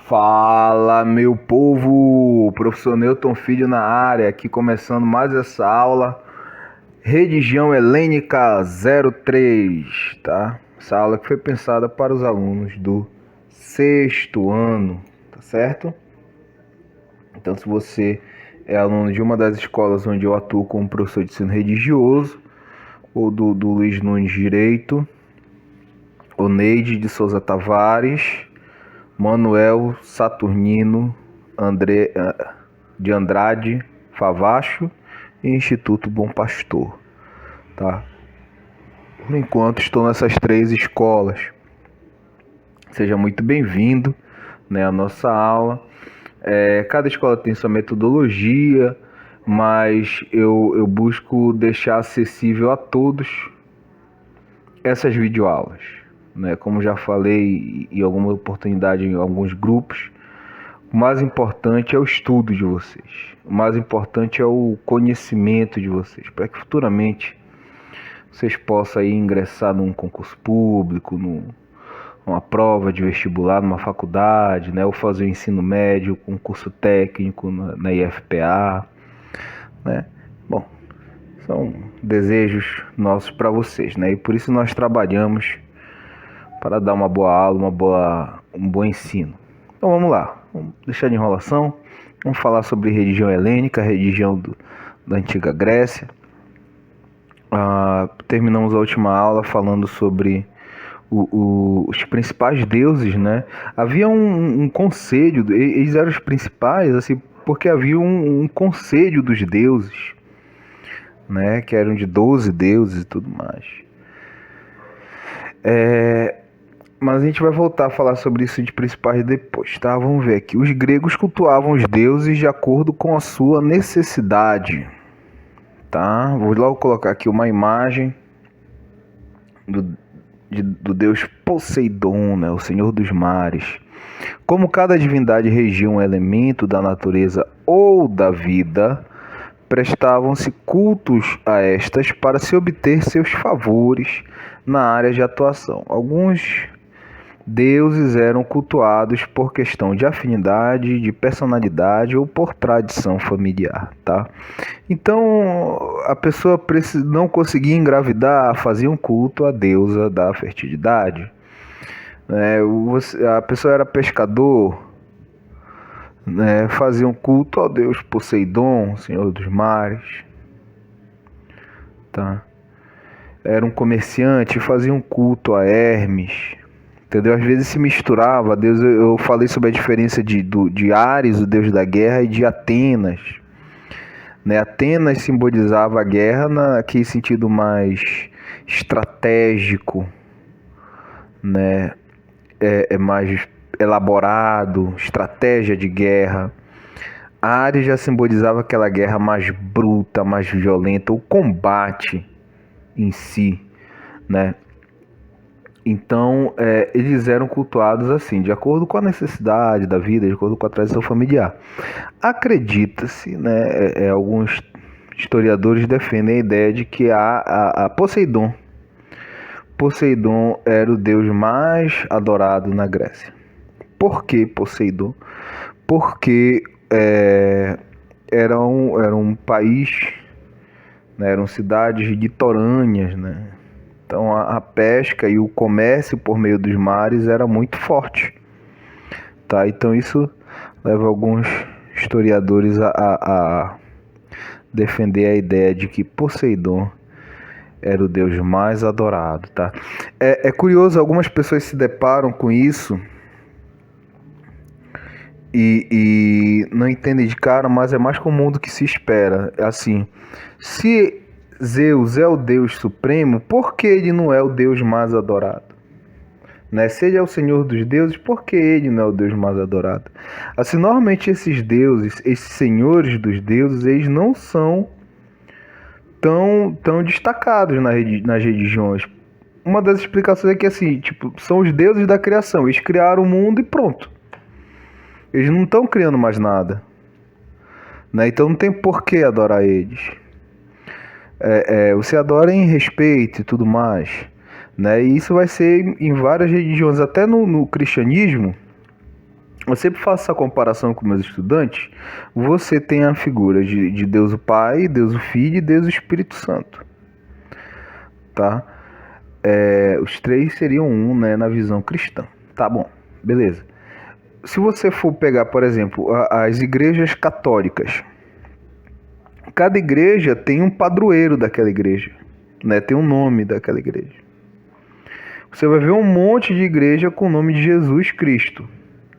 Fala, meu povo! Professor Newton Filho na área, aqui começando mais essa aula, Religião Helênica 03, tá? Essa aula que foi pensada para os alunos do sexto ano, tá certo? Então, se você é aluno de uma das escolas onde eu atuo como professor de ensino religioso, ou do Luiz Nunes Direito, o Neide de Souza Tavares, Manuel Saturnino de Andrade Favacho e Instituto Bom Pastor, tá? Por enquanto estou nessas três escolas. Seja muito bem-vindo, né, à nossa aula. Cada escola tem sua metodologia, mas eu busco deixar acessível a todos essas videoaulas, né? Como já falei em alguma oportunidade em alguns grupos, o mais importante é o estudo de vocês. O mais importante é o conhecimento de vocês, para que futuramente vocês possam aí ingressar num concurso público, numa prova de vestibular, numa faculdade, né? Ou fazer o ensino médio, concurso técnico na IFPA, né? Bom, são desejos nossos para vocês, né? E por isso nós trabalhamos para dar uma boa aula, um bom ensino. Então vamos lá, vamos deixar de enrolação, vamos falar sobre religião helênica, religião da antiga Grécia. Terminamos a última aula falando sobre os principais deuses, né? Havia um conselho, eles eram os principais, assim, porque havia um conselho dos deuses, né? Que eram de 12 deuses e tudo mais. Mas a gente vai voltar a falar sobre isso de principais depois, tá? Vamos ver aqui. Os gregos cultuavam os deuses de acordo com a sua necessidade, tá? Vou logo colocar aqui uma imagem do deus Poseidon, né? O senhor dos mares. Como cada divindade regia um elemento da natureza ou da vida, prestavam-se cultos a estas para se obter seus favores na área de atuação. Alguns deuses eram cultuados por questão de afinidade, de personalidade ou por tradição familiar, tá? Então, a pessoa não conseguia engravidar, fazia um culto à deusa da fertilidade. A pessoa era pescador, né? Fazia um culto ao deus Poseidon, senhor dos mares, tá? Era um comerciante, fazia um culto a Hermes, entendeu? Às vezes se misturava Deus. Eu falei sobre a diferença de Ares, o deus da guerra, e de Atenas, né? Atenas simbolizava a guerra naquele sentido mais estratégico, né? É mais elaborado, estratégia de guerra. Ares já simbolizava aquela guerra mais bruta, mais violenta, o combate em si, né? Então, eles eram cultuados assim, de acordo com a necessidade da vida, de acordo com a tradição familiar. Acredita-se, né, alguns historiadores defendem a ideia de que a Poseidon era o deus mais adorado na Grécia. Por que Poseidon? Porque era um país, né, eram cidades litorâneas, né? Então a pesca e o comércio por meio dos mares era muito forte, tá? Então isso leva alguns historiadores a defender a ideia de que Poseidon era o deus mais adorado, tá? É curioso, algumas pessoas se deparam com isso e não entendem de cara, mas é mais comum do que se espera. Assim, se Zeus é o Deus supremo, por que ele não é o Deus mais adorado? Né? Se ele é o Senhor dos deuses, por que ele não é o Deus mais adorado? Assim, normalmente esses deuses, esses senhores dos deuses, eles não são tão destacados nas religiões. Uma das explicações é que assim, tipo, são os deuses da criação. Eles criaram o mundo e pronto. Eles não estão criando mais nada, né? Então não tem por que adorar eles. Você adora em respeito e tudo mais, né? E isso vai ser em várias religiões, até no cristianismo. Eu sempre faço essa comparação com meus estudantes. Você tem a figura de Deus o Pai, Deus o Filho e Deus o Espírito Santo. Tá? Os três seriam um, né, na visão cristã. Tá bom, beleza. Se você for pegar, por exemplo, as igrejas católicas, cada igreja tem um padroeiro daquela igreja, né? Tem um nome daquela igreja. Você vai ver um monte de igreja com o nome de Jesus Cristo,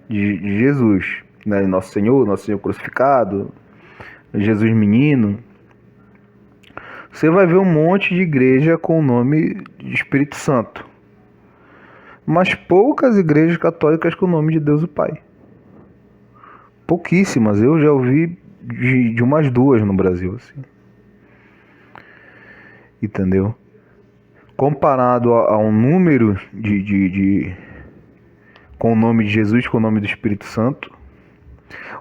de Jesus, né? Nosso Senhor crucificado, Jesus menino. Você vai ver um monte de igreja com o nome de Espírito Santo, mas poucas igrejas católicas com o nome de Deus o Pai. Pouquíssimas. Eu já ouvi de umas duas no Brasil, assim. Entendeu? Comparado a um número com o nome de Jesus, com o nome do Espírito Santo.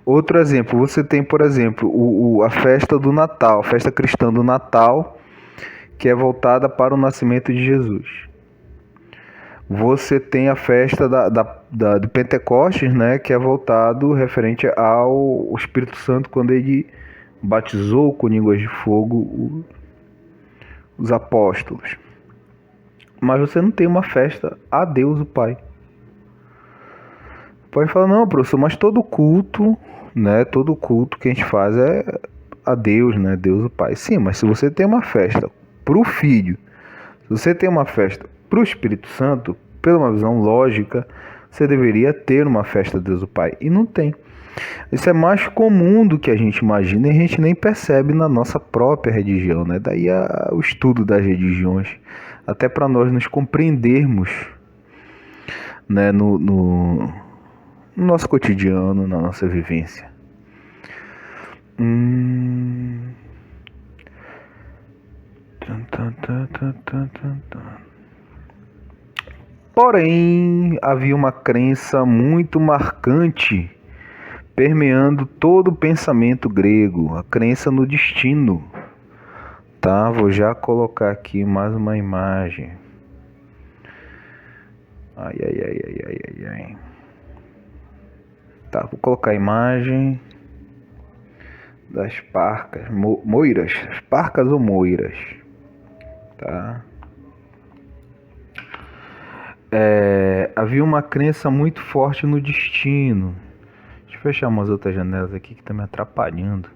Outro exemplo, você tem, por exemplo, a festa do Natal, a festa cristã do Natal, que é voltada para o nascimento de Jesus. Você tem a festa do Pentecostes, né, que é voltado referente ao Espírito Santo, quando ele batizou com línguas de fogo os apóstolos. Mas você não tem uma festa a Deus o Pai. Pode falar, não, professor, mas todo culto, né, todo culto que a gente faz é a Deus, né, Deus o Pai. Sim, mas se você tem uma festa para o Filho, se você tem uma festa para o Espírito Santo, pela uma visão lógica, você deveria ter uma festa a Deus o Pai. E não tem. Isso é mais comum do que a gente imagina e a gente nem percebe na nossa própria religião, né? Daí o estudo das religiões, até para nós nos compreendermos, né, no nosso cotidiano, na nossa vivência. Porém, havia uma crença muito marcante permeando todo o pensamento grego, a crença no destino. Tá, vou já colocar aqui mais uma imagem. Ai. Tá, vou colocar a imagem das parcas, moiras, parcas ou moiras. Tá? Havia uma crença muito forte no destino. Deixa eu fechar umas outras janelas aqui que tá me atrapalhando.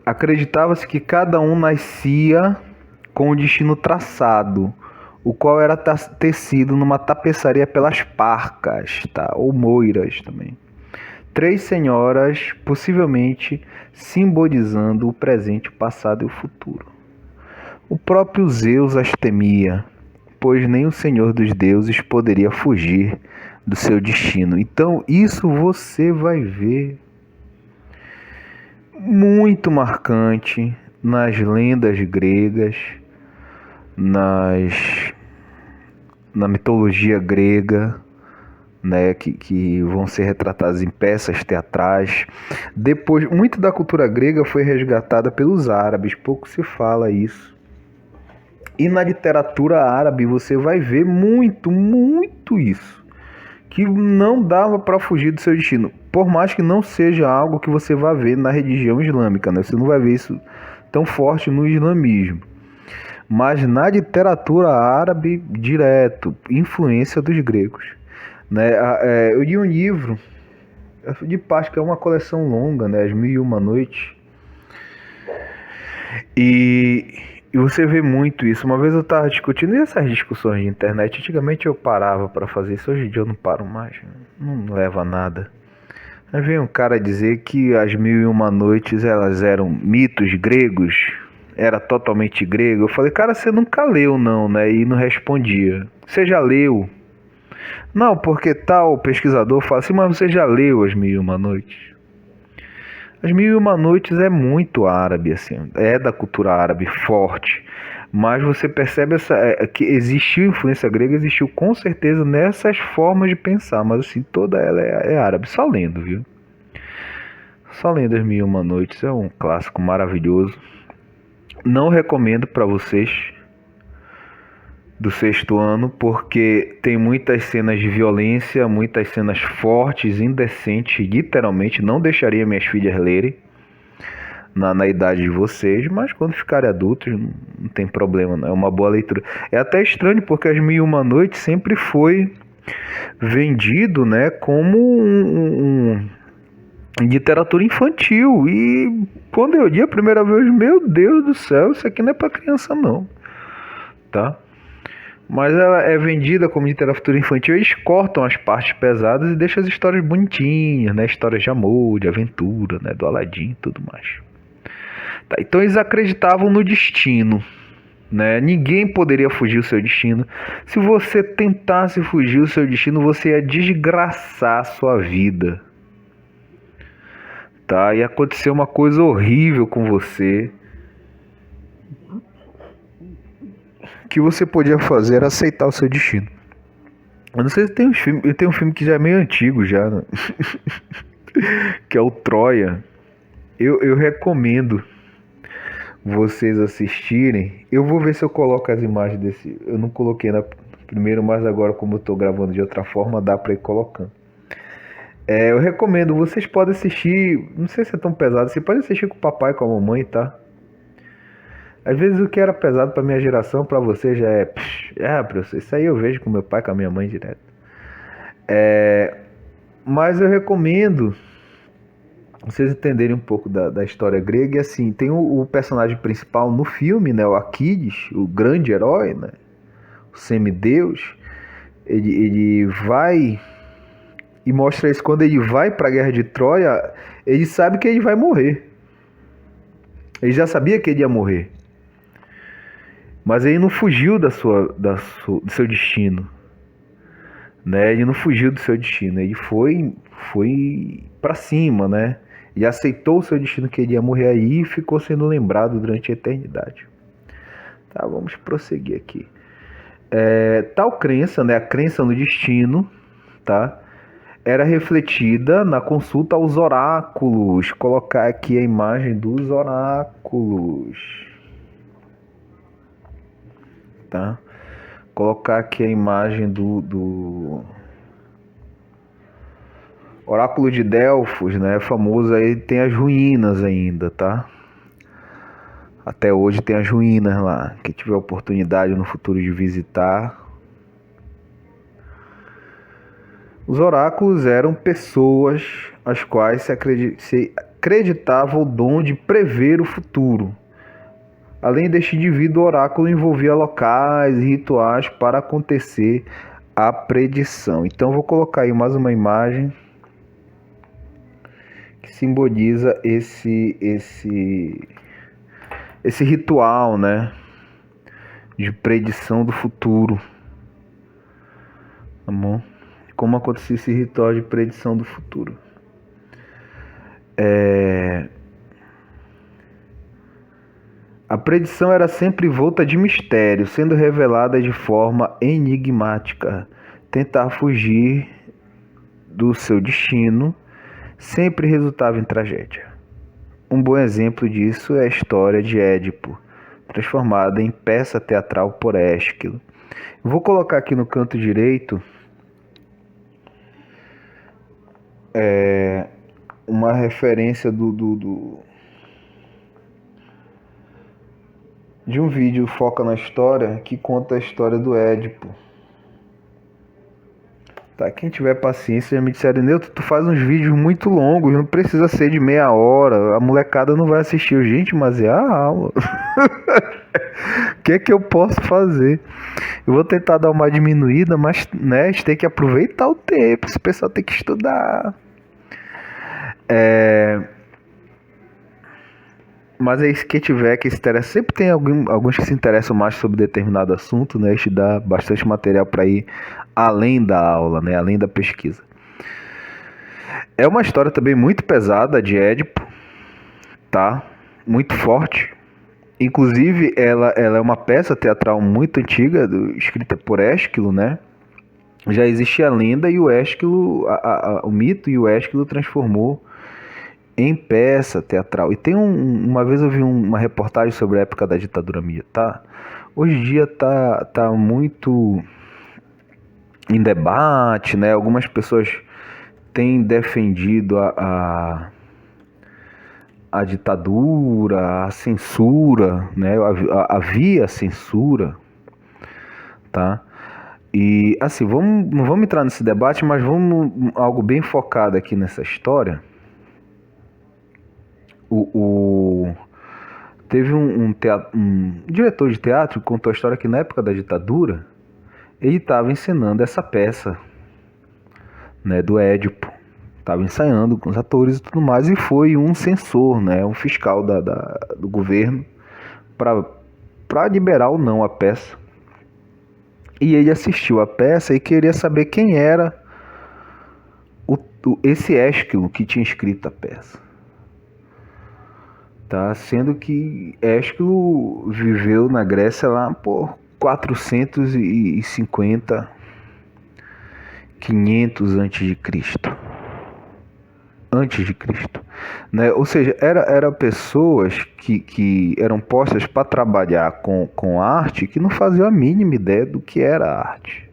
Acreditava-se que cada um nascia com o destino traçado, o qual era tecido numa tapeçaria pelas parcas, tá? Ou moiras também. Três senhoras, possivelmente simbolizando o presente, o passado e o futuro. O próprio Zeus as temia, pois nem o Senhor dos deuses poderia fugir do seu destino. Então isso você vai ver muito marcante nas lendas gregas, na mitologia grega, né, que vão ser retratadas em peças teatrais. Depois, muito da cultura grega foi resgatada pelos árabes, pouco se fala isso. E na literatura árabe você vai ver muito isso, que não dava para fugir do seu destino, por mais que não seja algo que você vai ver na religião islâmica, né? Você não vai ver isso tão forte no islamismo, mas na literatura árabe direto, influência dos gregos, né? Eu li um livro de Páscoa, é uma coleção longa, né? As Mil e Uma Noites, e você vê muito isso. Uma vez eu estava discutindo, e essas discussões de internet, antigamente eu parava para fazer isso, hoje em dia eu não paro mais, não leva a nada. Aí veio um cara dizer que as Mil e Uma Noites elas eram mitos gregos, era totalmente grego. Eu falei, cara, você nunca leu não, né? E não respondia. Você já leu? Não, porque tal pesquisador fala assim, mas você já leu as Mil e Uma Noites? As Mil e Uma Noites é muito árabe, assim, é da cultura árabe forte, mas você percebe que existiu influência grega, existiu com certeza nessas formas de pensar, mas assim, toda ela é árabe, só lendo, viu? Só lendo as Mil e Uma Noites, é um clássico maravilhoso. Não recomendo para vocês, do sexto ano, porque tem muitas cenas de violência, muitas cenas fortes, indecentes, literalmente não deixaria minhas filhas lerem na idade de vocês, mas quando ficarem adultos não tem problema, não. É uma boa leitura. É até estranho porque As Mil e Uma Noites sempre foi vendido, né, como literatura infantil, e quando eu li a primeira vez, meu Deus do céu, isso aqui não é para criança não, tá? Mas ela é vendida como literatura infantil. Eles cortam as partes pesadas e deixam as histórias bonitinhas, né? Histórias de amor, de aventura, né? Do Aladim e tudo mais. Tá, então eles acreditavam no destino, né? Ninguém poderia fugir do seu destino. Se você tentasse fugir do seu destino, você ia desgraçar a sua vida, tá? Ia acontecer uma coisa horrível com você. O que você podia fazer era aceitar o seu destino. Eu não sei se tem um filme que já é meio antigo já, né? Que é o Troia. Eu recomendo vocês assistirem. Eu vou ver se eu coloco as imagens desse. Eu não coloquei na primeiro, mas agora como eu tô gravando de outra forma, dá pra ir colocando. Eu recomendo, vocês podem assistir. Não sei se é tão pesado. Você pode assistir com o papai e com a mamãe, tá? Às vezes o que era pesado pra minha geração, pra você já é. Professor, isso aí eu vejo com meu pai, com a minha mãe direto. Mas eu recomendo vocês entenderem um pouco da história grega. E assim, tem o personagem principal no filme, né? O Aquiles, o grande herói, né? O semideus. Ele vai e mostra isso. Quando ele vai pra guerra de Troia, ele sabe que ele vai morrer. Ele já sabia que ele ia morrer. Mas ele não fugiu do seu destino, né? Ele não fugiu do seu destino. Ele foi para cima, né? Ele aceitou o seu destino, que ele ia morrer aí, e ficou sendo lembrado durante a eternidade. Tá, vamos prosseguir aqui. Tal crença, né? A crença no destino, tá? Era refletida na consulta aos oráculos. Colocar aqui a imagem dos oráculos. Tá? Colocar aqui a imagem do Oráculo de Delfos, né? Famoso aí, tem as ruínas ainda, tá? Até hoje tem as ruínas lá. Quem tiver oportunidade no futuro de visitar. Os oráculos eram pessoas as quais se acreditava o dom de prever o futuro. Além deste indivíduo, o oráculo envolvia locais e rituais para acontecer a predição. Então vou colocar aí mais uma imagem que simboliza esse ritual, né, de predição do futuro. Tá bom? Como acontecia esse ritual de predição do futuro. A predição era sempre envolta de mistério, sendo revelada de forma enigmática. Tentar fugir do seu destino sempre resultava em tragédia. Um bom exemplo disso é a história de Édipo, transformada em peça teatral por Ésquilo. Vou colocar aqui no canto direito uma referência de um vídeo Foca na História, que conta a história do Édipo. Tá, quem tiver paciência já me disseram, Newton, tu faz uns vídeos muito longos, não precisa ser de meia hora, a molecada não vai assistir. Gente, mas é a aula. O que é que eu posso fazer? Eu vou tentar dar uma diminuída, mas né, a gente tem que aproveitar o tempo, esse pessoal tem que estudar. Mas aí, quem tiver que se interessa, sempre tem alguns que se interessam mais sobre determinado assunto, né? A gente dá bastante material para ir além da aula, né? Além da pesquisa. É uma história também muito pesada de Édipo, tá? Muito forte. Inclusive, ela é uma peça teatral muito antiga, escrita por Ésquilo, né? Já existia a lenda e o Ésquilo, o mito, e o Ésquilo transformou em peça teatral. E tem uma vez eu vi uma reportagem sobre a época da ditadura militar. Hoje em dia tá muito em debate, né? Algumas pessoas têm defendido a ditadura, a censura, né? Havia censura, tá? E assim, não vamos entrar nesse debate, mas vamos algo bem focado aqui nessa história. Teve um diretor de teatro que contou a história que na época da ditadura ele estava encenando essa peça, né, do Édipo. Estava ensaiando com os atores e tudo mais, e foi um censor, né, um fiscal do governo, para liberar ou não a peça. E ele assistiu a peça e queria saber quem era esse Ésquilo que tinha escrito a peça. Tá? Sendo que Ésquilo viveu na Grécia lá por 450, 500 antes de Cristo. Né? Ou seja, era pessoas que eram postas para trabalhar com arte que não faziam a mínima ideia do que era arte.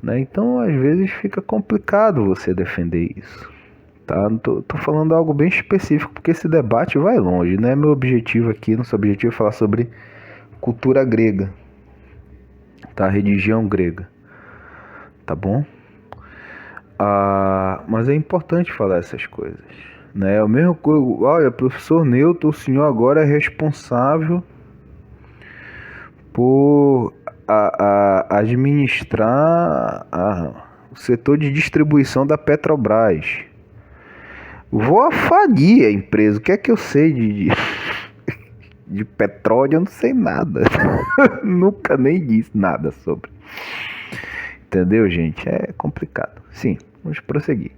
Né? Então, às vezes, fica complicado você defender isso. Tá? Tô falando algo bem específico, porque esse debate vai longe. Né? Meu objetivo aqui, nosso objetivo é falar sobre cultura grega. Tá? Religião grega. Tá bom? Mas é importante falar essas coisas, né? O mesmo coisa, olha, professor Newton, o senhor agora é responsável por administrar o setor de distribuição da Petrobras. Vou falir a empresa. O que é que eu sei de petróleo? Eu não sei nada. Nunca nem disse nada sobre. Entendeu, gente? É complicado. Sim, vamos prosseguir.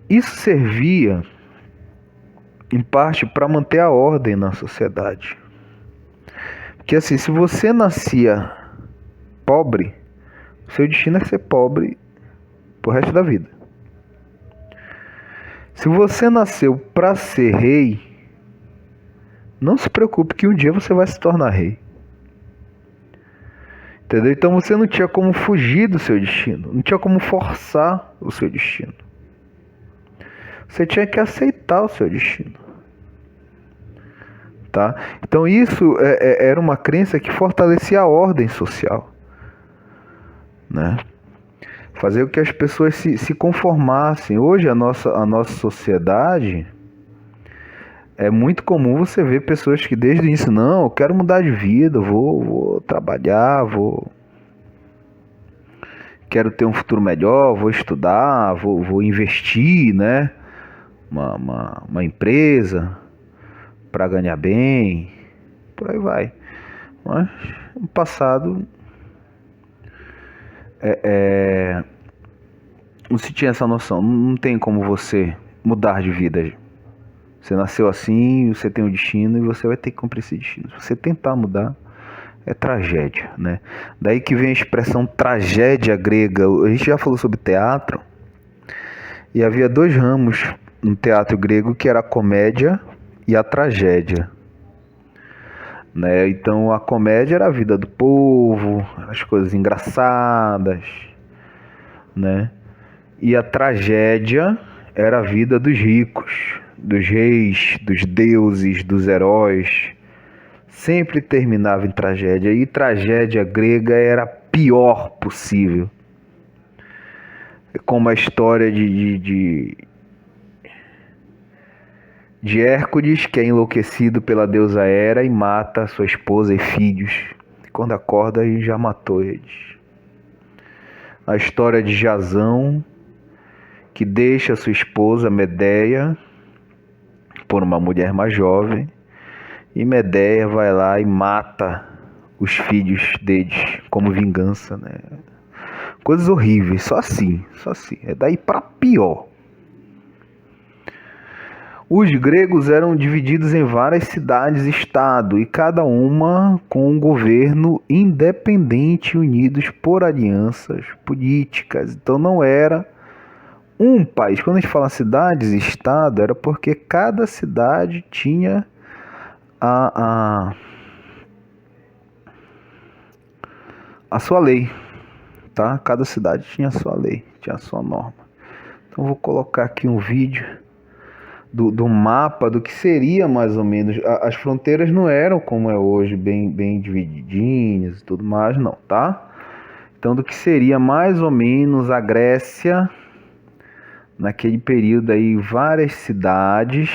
Isso servia, em parte, para manter a ordem na sociedade. Porque assim, se você nascia pobre, o seu destino é ser pobre pro resto da vida. Se você nasceu para ser rei, não se preocupe que um dia você vai se tornar rei. Entendeu? Então você não tinha como fugir do seu destino, não tinha como forçar o seu destino. Você tinha que aceitar o seu destino. Tá? Então isso era uma crença que fortalecia a ordem social, né? Fazer com que as pessoas se conformassem. Hoje a nossa sociedade, é muito comum você ver pessoas que desde o início, não, eu quero mudar de vida, vou trabalhar, quero ter um futuro melhor, vou estudar, vou investir, né? Uma empresa para ganhar bem, por aí vai. Mas no passado não se tinha essa noção. Não tem como você mudar de vida. Você nasceu assim, você tem um destino e você vai ter que cumprir esse destino. Se você tentar mudar, é tragédia, né? Daí que vem a expressão tragédia grega. A gente já falou sobre teatro, e havia dois ramos no teatro grego, que era a comédia e a tragédia, né? Então a comédia era a vida do povo, as coisas engraçadas, né? E a tragédia era a vida dos ricos, dos reis, dos deuses, dos heróis. Sempre terminava em tragédia. E tragédia grega era a pior possível. Como a história de Hércules, que é enlouquecido pela deusa Hera e mata sua esposa e filhos. Quando acorda, ele já matou eles. A história de Jasão, que deixa sua esposa Medeia por uma mulher mais jovem, e Medeia vai lá e mata os filhos deles como vingança, né? Coisas horríveis, só assim. É daí para pior. Os gregos eram divididos em várias cidades-estado, e cada uma com um governo independente, unidos por alianças políticas. Então não era um país. Quando a gente fala cidades e estado, era porque cada cidade tinha a sua lei, tá? Cada cidade tinha a sua lei, tinha a sua norma. Então vou colocar aqui um vídeo do mapa do que seria mais ou menos. As fronteiras não eram como é hoje, bem divididinhas e tudo mais, não, tá? Então do que seria mais ou menos a Grécia, naquele período aí, várias cidades,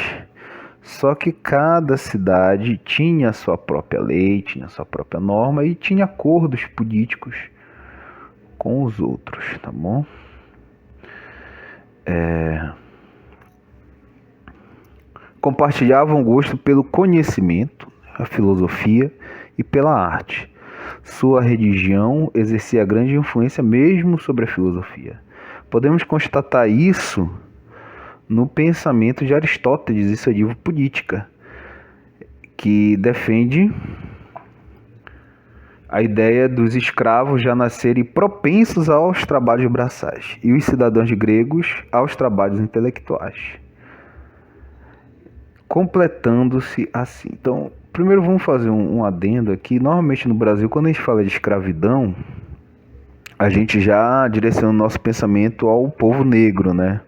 só que cada cidade tinha a sua própria lei, tinha a sua própria norma e tinha acordos políticos com os outros, tá bom? Compartilhavam gosto pelo conhecimento, a filosofia e pela arte. Sua religião exercia grande influência mesmo sobre a filosofia. Podemos constatar isso no pensamento de Aristóteles e seu livro Política, que defende a ideia dos escravos já nascerem propensos aos trabalhos braçais e os cidadãos gregos aos trabalhos intelectuais, completando-se assim. Então, primeiro vamos fazer um adendo aqui. Normalmente no Brasil, quando a gente fala de escravidão, a gente já direciona o nosso pensamento ao povo negro, né?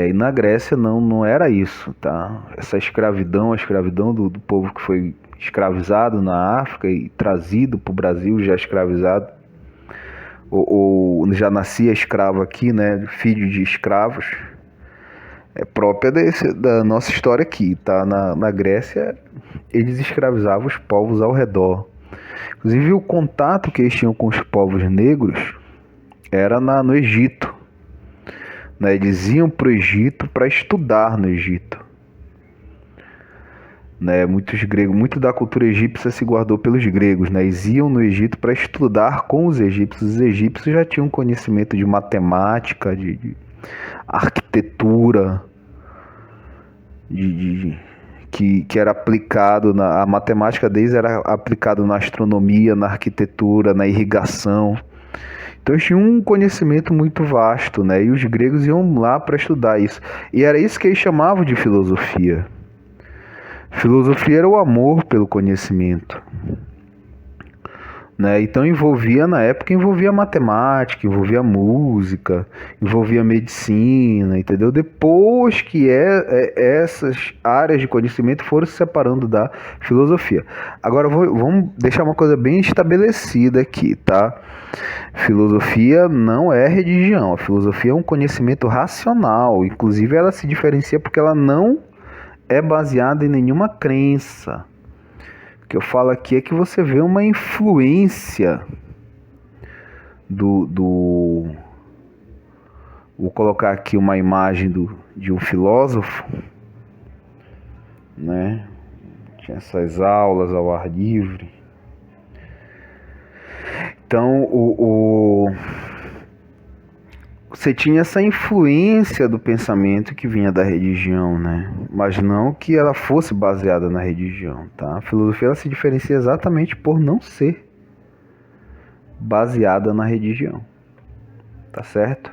E na Grécia não era isso, tá? Essa escravidão, a escravidão do povo que foi escravizado na África e trazido para o Brasil já escravizado, ou já nascia escravo aqui, né? Filho de escravos, é própria da nossa história aqui, tá? Na Grécia, eles escravizavam os povos ao redor. Inclusive, o contato que eles tinham com os povos negros era no Egito. Né? Eles iam para o Egito para estudar no Egito. Né? Muito da cultura egípcia se guardou pelos gregos. Né? Eles iam no Egito para estudar com os egípcios. Os egípcios já tinham conhecimento de matemática, de arquitetura, que era aplicado a matemática deles era aplicado na astronomia, na arquitetura, na irrigação. Então eles tinham um conhecimento muito vasto, né? E os gregos iam lá para estudar isso. E era isso que eles chamavam de filosofia. Filosofia era o amor pelo conhecimento. Né? Então na época envolvia matemática, envolvia música, envolvia medicina, entendeu? Depois que essas áreas de conhecimento foram se separando da filosofia. Agora vamos deixar uma coisa bem estabelecida aqui, tá? Filosofia não é religião, a filosofia é um conhecimento racional, inclusive ela se diferencia porque ela não é baseada em nenhuma crença. O que eu falo aqui é que você vê uma influência vou colocar aqui uma imagem de um filósofo, né? Tinha essas aulas ao ar livre. Então, você tinha essa influência do pensamento que vinha da religião, né? Mas não que ela fosse baseada na religião, tá? A filosofia ela se diferencia exatamente por não ser baseada na religião, tá certo?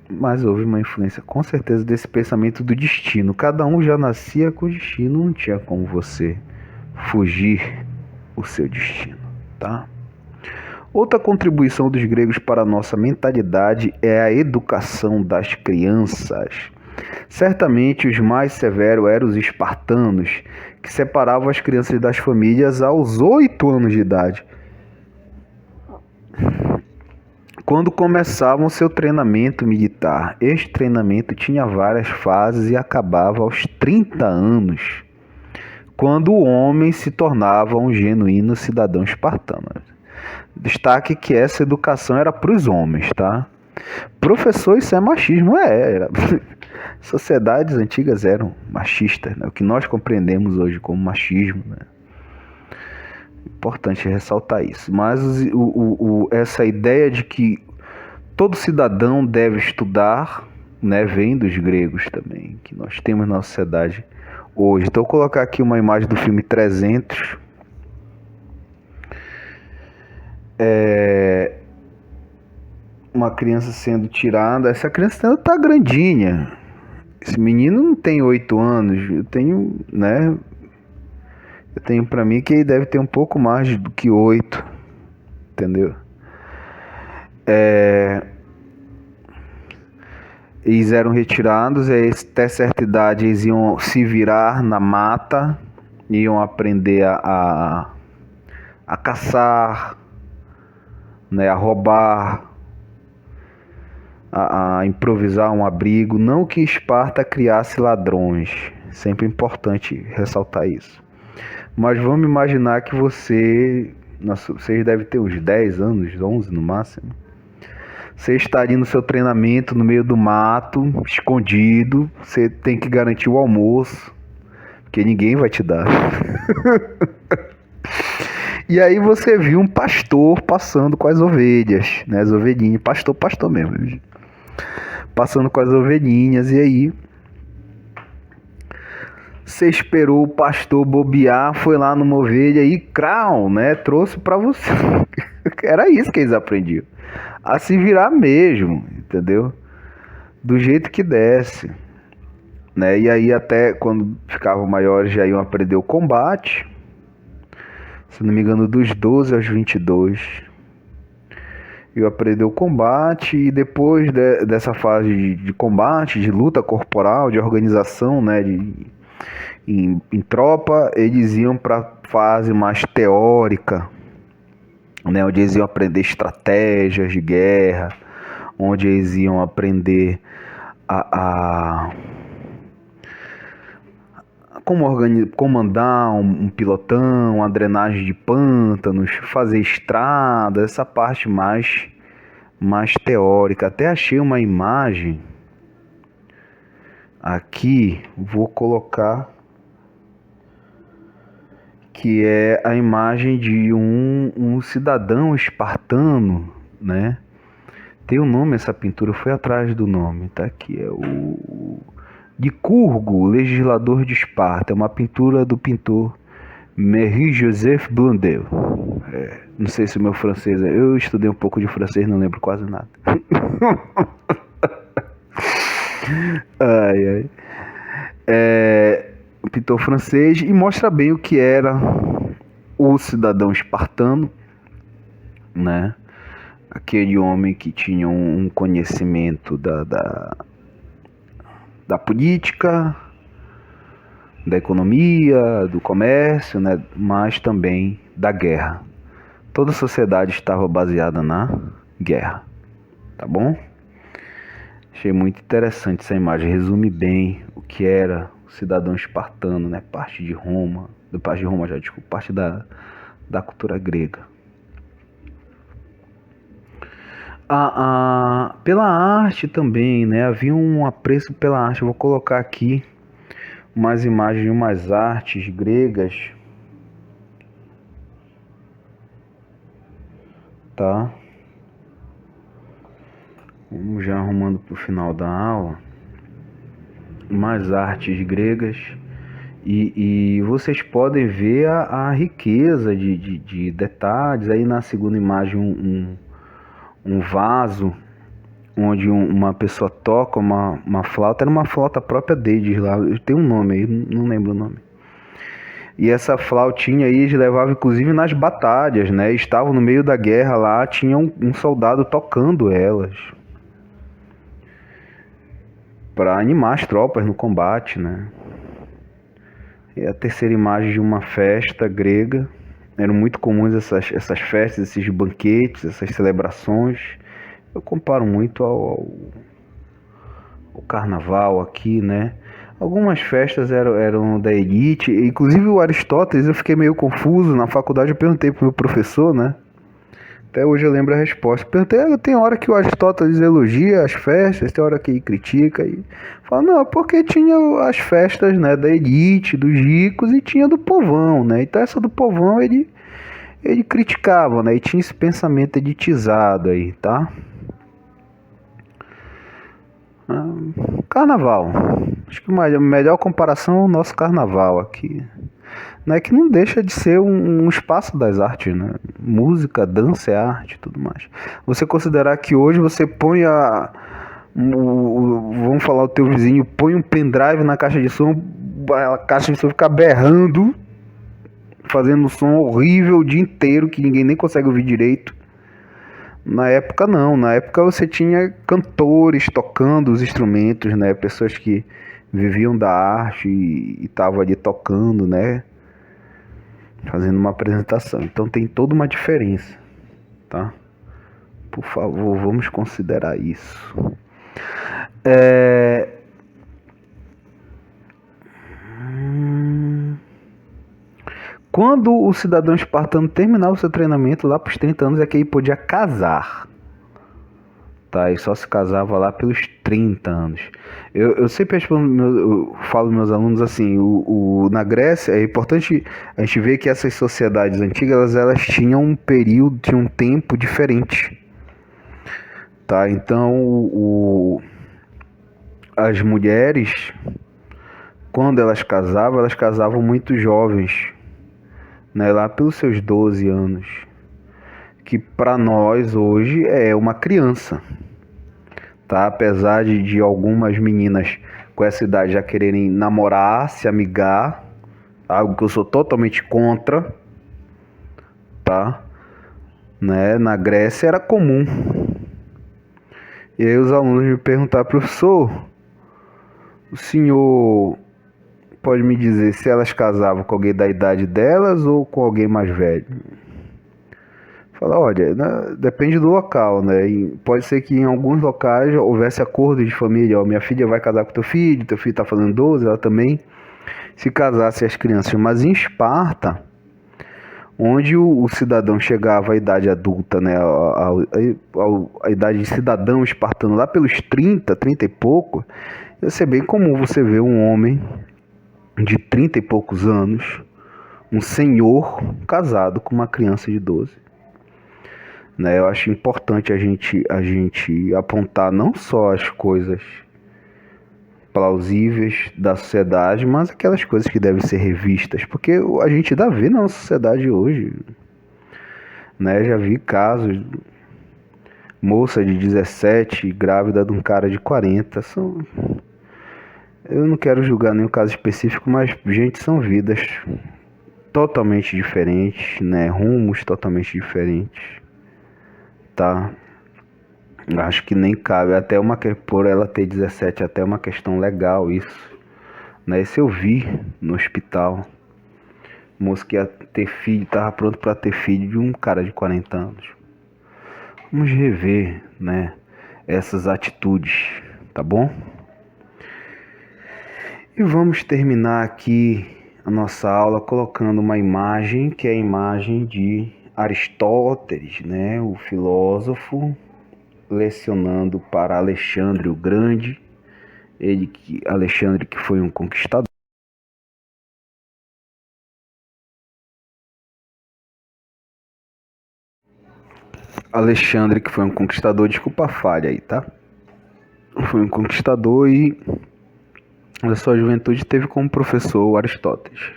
Mas houve uma influência com certeza desse pensamento do destino. Cada um já nascia com o destino, não tinha como você fugir o seu destino, tá? Outra contribuição dos gregos para a nossa mentalidade é a educação das crianças. Certamente os mais severos eram os espartanos, que separavam as crianças das famílias aos 8 anos de idade, quando começavam seu treinamento militar. Este treinamento tinha várias fases e acabava aos 30 anos, quando o homem se tornava um genuíno cidadão espartano. Destaque que essa educação era para os homens, tá? Professor, isso é machismo? Era. Sociedades antigas eram machistas, né? O que nós compreendemos hoje como machismo, né? Importante ressaltar isso. Mas essa ideia de que todo cidadão deve estudar, né, vem dos gregos também, que nós temos na sociedade hoje. Então, eu vou colocar aqui uma imagem do filme 300. uma criança sendo tirada. Essa criança ainda tá grandinha. Esse menino não tem 8 anos. Eu tenho, né? Eu tenho pra mim que ele deve ter um pouco mais do que 8. Entendeu? Eles eram retirados, e até certa idade eles iam se virar na mata, iam aprender a caçar, né, a roubar, a improvisar um abrigo. Não que Esparta criasse ladrões, sempre importante ressaltar isso. Mas vamos imaginar que vocês devem ter uns 10 anos, 11 no máximo. Você estaria no seu treinamento no meio do mato, escondido. Você tem que garantir o almoço, porque ninguém vai te dar. E aí você viu um pastor passando com as ovelhas, né? As ovelhinhas, pastor mesmo. Passando com as ovelhinhas, e aí você esperou o pastor bobear, foi lá numa ovelha e crau, né? Trouxe pra você. Era isso que eles aprendiam. A se virar mesmo, entendeu? Do jeito que desse, né? E aí até quando ficavam maiores já iam aprender o combate. Se não me engano, dos 12 aos 22. Eu aprendi o combate, e depois dessa fase de combate, de luta corporal, de organização, né? Em tropa, eles iam para a fase mais teórica, né, onde eles iam aprender estratégias de guerra, onde eles iam aprender como comandar um pilotão, a drenagem de pântanos, fazer estrada, essa parte mais teórica. Até achei uma imagem aqui, vou colocar, que é a imagem de um cidadão espartano, né? Tem um nome essa pintura, foi atrás do nome, tá aqui, é o Licurgo, legislador de Esparta. É uma pintura do pintor Marie-Joseph Blondel. Não sei se o meu francês... Eu estudei um pouco de francês, não lembro quase nada. Ai. Um pintor francês, e mostra bem o que era o cidadão espartano, né? Aquele homem que tinha um conhecimento da política, da economia, do comércio, né? Mas também da guerra. Toda a sociedade estava baseada na guerra, tá bom? Achei muito interessante essa imagem, resume bem o que era o cidadão espartano, né? Parte de Roma da cultura grega. Pela arte também, né? Havia um apreço pela arte. Eu vou colocar aqui umas imagens de umas artes gregas, tá? Vamos já arrumando para o final da aula. Mais artes gregas, e vocês podem ver a riqueza de detalhes. Aí na segunda imagem um vaso onde uma pessoa toca uma flauta. Era uma flauta própria deles lá, tem um nome aí, não lembro o nome. E essa flautinha aí eles levavam inclusive nas batalhas, né? Estavam no meio da guerra lá, tinha um soldado tocando elas para animar as tropas no combate, né? E a terceira imagem de uma festa grega. Eram muito comuns essas festas, esses banquetes, essas celebrações. Eu comparo muito ao carnaval aqui, né? Algumas festas eram da elite, inclusive o Aristóteles. Eu fiquei meio confuso na faculdade. Eu perguntei pro meu professor, né? Até hoje eu lembro a resposta. Perguntei, tem hora que o Aristóteles elogia as festas, tem hora que ele critica. E fala, não, porque tinha as festas, né, da elite, dos ricos, e tinha do povão, né? Então essa do povão ele criticava, né? E tinha esse pensamento elitizado aí, tá? Carnaval. Acho que a melhor comparação é o nosso carnaval aqui. né, que não deixa de ser um espaço das artes, né? Música, dança é arte e tudo mais. Você considerar que hoje você põe vamos falar, o teu vizinho põe um pendrive na caixa de som, a caixa de som fica berrando, fazendo um som horrível o dia inteiro, que ninguém nem consegue ouvir direito. Na época não, na época você tinha cantores tocando os instrumentos, né? Pessoas que viviam da arte e estavam ali tocando, né? Fazendo uma apresentação. Então tem toda uma diferença, tá? Por favor, vamos considerar isso. Quando o cidadão espartano terminava o seu treinamento lá para os 30 anos é que ele podia casar. Tá? E só se casava lá pelos 30 anos. Eu sempre eu falo meus alunos assim, na Grécia é importante a gente ver que essas sociedades antigas elas tinham um período, tinham um tempo diferente. Tá? Então as mulheres, quando elas casavam muito jovens, né? Lá pelos seus 12 anos. Que para nós hoje é uma criança. Tá? Apesar de algumas meninas com essa idade já quererem namorar, se amigar, algo que eu sou totalmente contra, tá? Né? Na Grécia era comum. E aí os alunos me perguntaram, professor, o senhor pode me dizer se elas casavam com alguém da idade delas ou com alguém mais velho? Fala, olha, né, depende do local, né? E pode ser que em alguns locais houvesse acordo de família, ó, minha filha vai casar com teu filho tá fazendo 12, ela também se casasse as crianças. Mas em Esparta, onde o cidadão chegava à idade adulta, né, a idade de cidadão espartano lá pelos 30 e pouco, ia ser bem comum você ver um homem de 30 e poucos anos, um senhor casado com uma criança de 12. Né, eu acho importante a gente apontar não só as coisas plausíveis da sociedade, mas aquelas coisas que devem ser revistas, porque a gente ainda vê na nossa sociedade hoje, né? Já vi casos, moça de 17 grávida de um cara de 40, eu não quero julgar nenhum caso específico, mas gente, são vidas totalmente diferentes, né? Rumos totalmente diferentes. Tá? Acho que nem cabe, até por ela ter 17, até uma questão legal isso, né? Isso eu vi no hospital, moço que ia ter filho, tava pronto para ter filho de um cara de 40 anos. Vamos rever, né, essas atitudes, tá bom? E vamos terminar aqui a nossa aula colocando uma imagem, que é a imagem de Aristóteles, né, o filósofo, lecionando para Alexandre o Grande, Alexandre que foi um conquistador. Alexandre que foi um conquistador, desculpa a falha aí, tá? Foi um conquistador e na sua juventude teve como professor Aristóteles.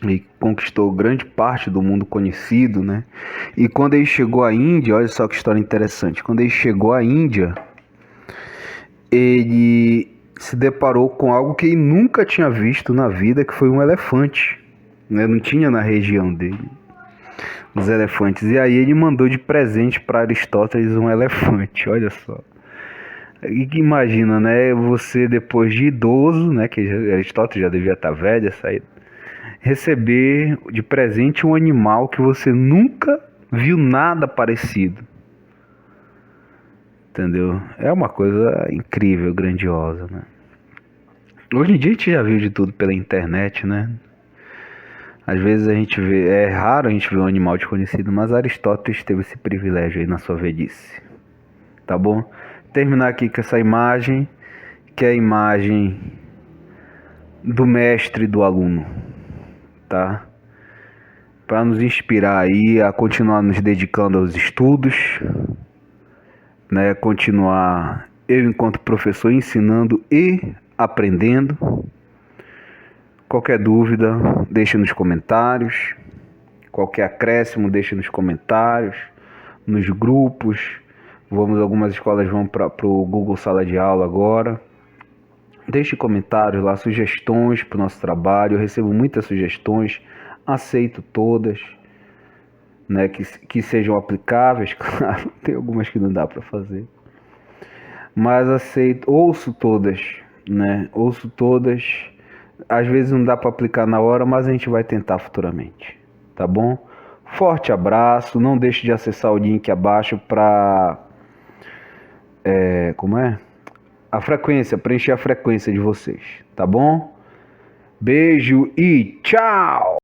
E conquistou grande parte do mundo conhecido, né? E quando ele chegou à Índia, olha só que história interessante. Quando ele chegou à Índia, ele se deparou com algo que ele nunca tinha visto na vida, que foi um elefante, né? Não tinha na região dele os elefantes. E aí ele mandou de presente para Aristóteles um elefante, olha só. E imagina, né? Você depois de idoso, né? Que Aristóteles já devia estar velho, receber de presente um animal que você nunca viu nada parecido. Entendeu? É uma coisa incrível, grandiosa, né? Hoje em dia a gente já viu de tudo pela internet, né? Às vezes a gente vê, é raro a gente ver um animal desconhecido, mas Aristóteles teve esse privilégio aí na sua velhice. Tá bom? Terminar aqui com essa imagem, que é a imagem do mestre e do aluno, tá? Para nos inspirar aí a continuar nos dedicando aos estudos, né? Continuar eu enquanto professor ensinando e aprendendo, Qualquer dúvida, deixe nos comentários. Qualquer acréscimo, deixe nos comentários, nos grupos. Algumas escolas vão para o Google Sala de Aula agora. Deixe comentários lá, sugestões para o nosso trabalho. Eu recebo muitas sugestões, aceito todas, né, que sejam aplicáveis, claro. Tem algumas que não dá para fazer, mas aceito, ouço todas, né? Ouço todas. Às vezes não dá para aplicar na hora, mas a gente vai tentar futuramente, tá bom? Forte abraço. Não deixe de acessar o link abaixo para preencher a frequência de vocês, tá bom? Beijo e tchau!